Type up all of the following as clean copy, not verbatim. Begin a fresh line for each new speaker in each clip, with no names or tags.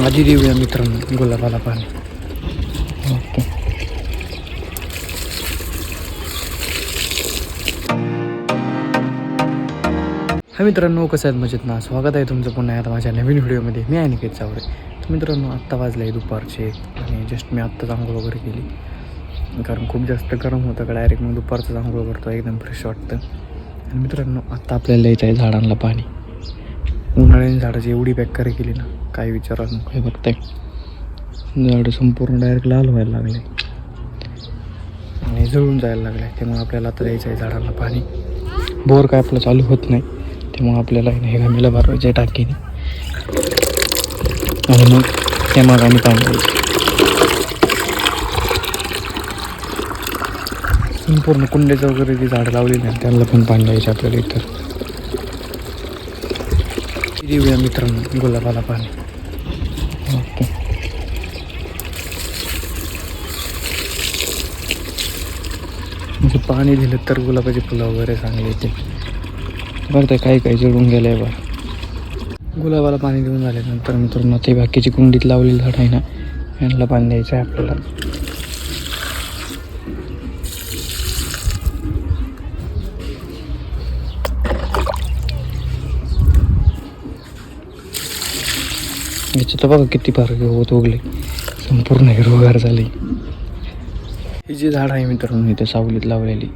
आधी देऊया मित्रांनो गुलाबाला पाणी. ओके. हा मित्रांनो, कसं आहेत मजेत ना? स्वागत आहे तुमचं पुन्हा आता माझ्या नवीन व्हिडिओमध्ये. मी आहे निकेत चावरे. तर मित्रांनो, आत्ता वाजले आहे दुपारचे आणि जस्ट मी आत्ताच आंघोळ वगैरे केली, कारण खूप जास्त गरम होतं का डायरेक्ट मग दुपारचंच आंघोळ करतो, एकदम फ्रेश वाटतं. आणि मित्रांनो, आत्ता आपल्याला द्यायचं आहे झाडांना पाणी. उन्हाळ्याने झाडाची एवढी बेकारी केली ना, काय विचारा नको. हे बघताय, झाडं संपूर्ण डायरेक्ट लाल व्हायला लागले आणि जळून जायला लागले. त्यामुळे आपल्याला आता द्यायचं आहे झाडांना पाणी. बोर काय आपलं चालू होत नाही, त्यामुळं आपल्याला हे गमीला भरवायचं आहे टाकीने आणि मग त्या मागाने पाणी द्यायचं. संपूर्ण कुंड्याचं वगैरे जी झाडं लावलेली नाही त्यांना पण पाणी द्यायचं आपल्याला. इतर देऊया मित्रांनो गुलाबाला पाणी. ओके. म्हणजे पाणी दिलं तर गुलाबाची फुलं वगैरे चांगली येते. बरं ते काही काही जळून गेलं आहे बरं. गुलाबाला पाणी देऊन झाल्यानंतर मित्रांनो ते बाकीची कुंडीत लावलेली झाडं आहे ना, यांना पाणी द्यायचं आहे आपल्याला. याचं तर बघा किती फार होत उगले, संपूर्ण हिरवगार झाली. ही जी झाड आहे मित्रांनो इथे सावलीत लावलेली,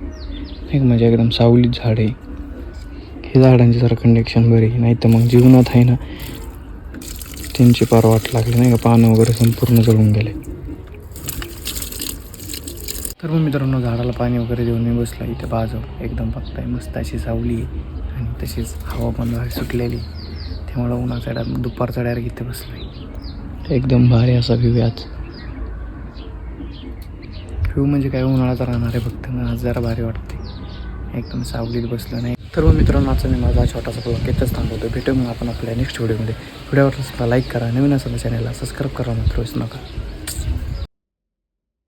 एक म्हणजे एकदम सावलीत झाड आहे. हे झाडांची जरा कंडिक्शन बरी, नाही तर मग जीवनात आहे ना त्यांची पार वाट लागली नाही का, पानं वगैरे संपूर्ण जळून गेले. तर मग मित्रांनो, झाडाला पाणी वगैरे देऊन मी बसला इथे बाजू एकदम बघताय मस्त अशी सावली आहे आणि तशीच हवा पण बाहेर सुटलेली, त्यामुळं उन्हाचा दुपारचा डायरेक्ट इथे बसला. एकदम भारी असा व्ह्यू आज. व्ह्यू म्हणजे काय उन्हाळ्याचा राहणार आहे फक्त, आज जरा भारी वाटते, एकदम सावलीत बसलं नाही. तर मग मित्रांनो, आजचा मी माझा छोटासा ब्लॉग इथंच थांबवतो. भेटू मग आपण आपल्या नेक्स्ट व्हिडिओमध्ये. व्हिडिओवर लाईक करा, नवीन असेल चॅनलला सबस्क्राईब करा मात्र विसरू नका.